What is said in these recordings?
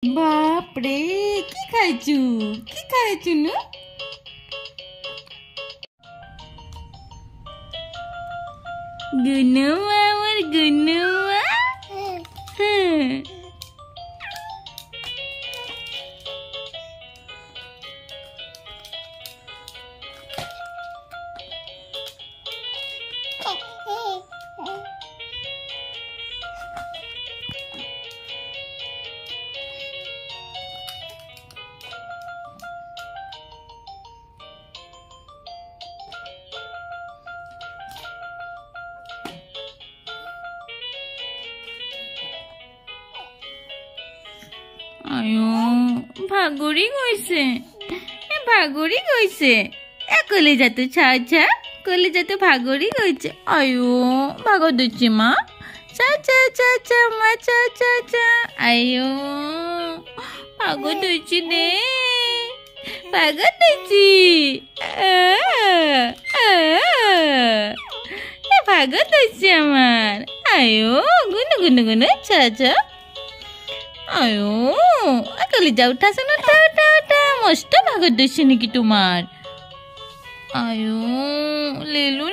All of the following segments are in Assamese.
বাপৰে কি খাইছু নু গুনুমা আমাৰ গুনুমা আয়ো ভাগৰি গৈছে কলিজাটো চা কলিজাটো ভাগৰি গৈছে আয়ো ভাগৰ দিছে মা চা মা চা আয়ো ভাগৰ দিছে দে ভাগৰ দিছে ভাগৰ দিছে আমাৰ আয়ো গুনু চা আয়ো কলিজা উঠাছে না টা মস্ত ভাগত দিছে নেকি তোমাৰ আয়ো লেলু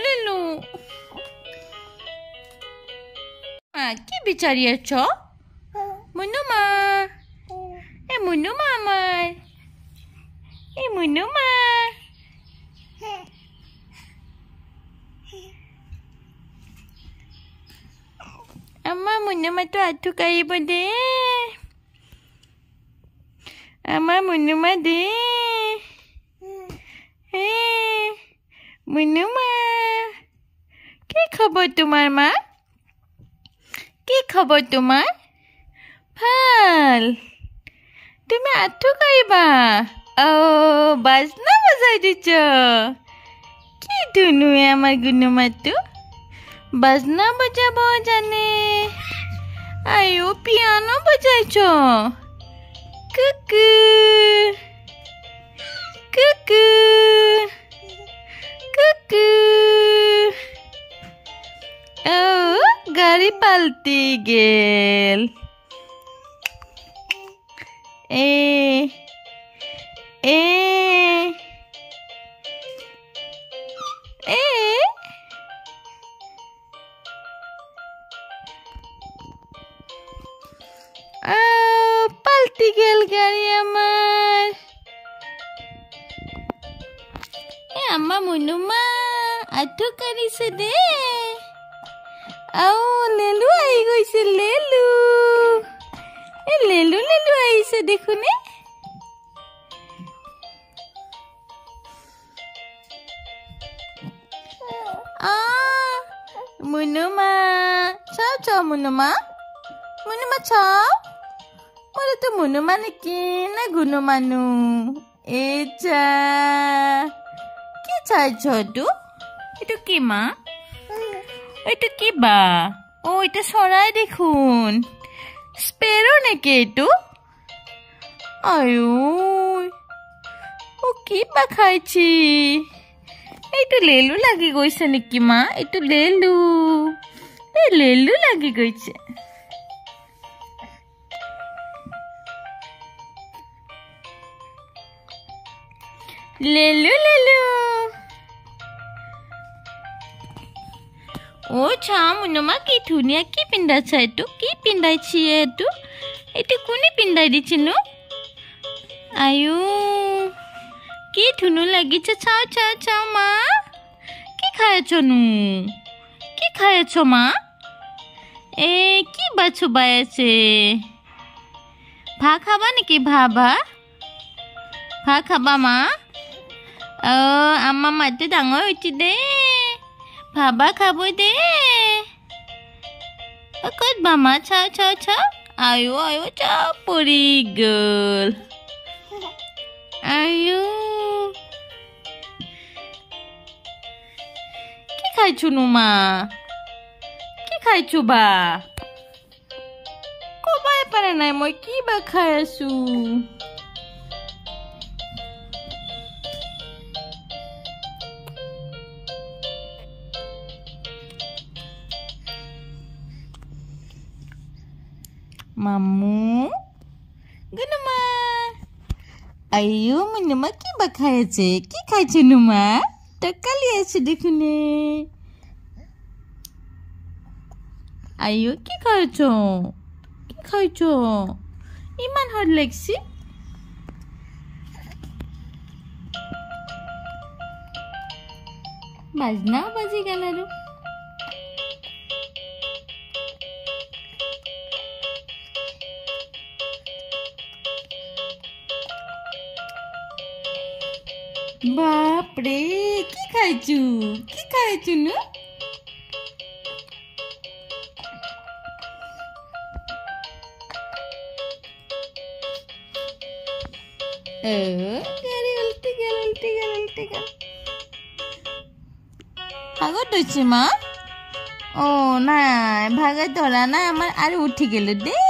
কি বিচাৰি আছ মুনুমা আমাৰ মুনুমা আমাৰ মুনুমাটো আঁঠু কাঢ়িব দে আমাৰ মুনুমা দে হে মুনুমা কি খবৰ তোমাৰ মা কি খবৰ তোমাৰ ভাল তুমি আঁঠু কাঢ়িবা বাজনা বজাই দিছ কি ধুনুৱে আমাৰ গুনুমাটো বাজনা বজাব জানে আয়ো পিয়ানো বজাইছ কুকু গাড়ী পাল্টি গেল পাল্টি গেল গাড়ী আমাৰ আমাৰ মুনুমা আঁঠু কাঢ়িছে দে লেলু আহি গৈছে লেলু আহিছে দেখোনে মুনুমা চাও মুনুমা চাও মোৰে তো মুনুমা নেকি না গুনুমানো এজা কি চাইছ এইটো কি মা এইটো কি বা এটা চৰাই দেখোন স্পেৰো নেকি এইটো আয়ো কি বা খাইছি এইটো লেলু লাগি গৈছে নেকি মা এইটো লেলু লাগি গৈছে লেলু চা মুনুমা কি ধুনীয়া কি পিন্ধাইছা কি পিন্ধাইছি এইটো কোনে পিন্ধাই দিছিনো আয়ো কি ধুনু লাগিছে চাও মা কি খাই আছ মা কি বা চুবাই আছে ভাত খাবা নেকি ভাত খাবা মা আমাৰ মাইটো ডাঙৰ হৈছে দে ভাবা খাব দে ক'ত বামা চাও আয়ো চাও পৰি গ'ল আয়ো কি খাইছো নো মা কি খাইছো বা ক'বাই পাৰা নাই মই কি বা খাই আছো মামু নুমা আইও নুমা কি বা খাইছে কি খাইছে নুমা টাকালি আছে দেখুনে আইও কি খাইছো ইমান হট লাগছি বাজনাও বাজি গেল আৰু বাপরে কি খাইছু নু গাড়ি উল্টে গেল ভাগত হয়েছে মা ও নাই ভাগাই ধরা নাই আমার আর উঠে গেল দে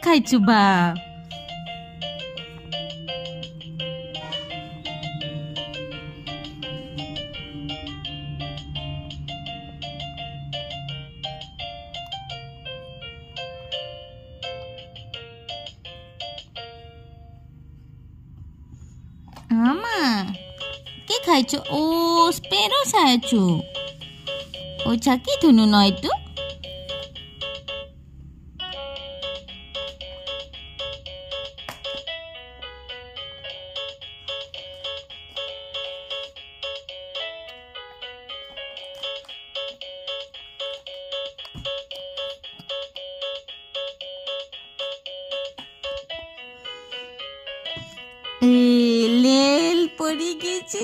খাইছু বা আমা কি খাইছো ও স্পেরো খাইছো ও চাকি ধুনু নয় তো লেল পড়ে গেছে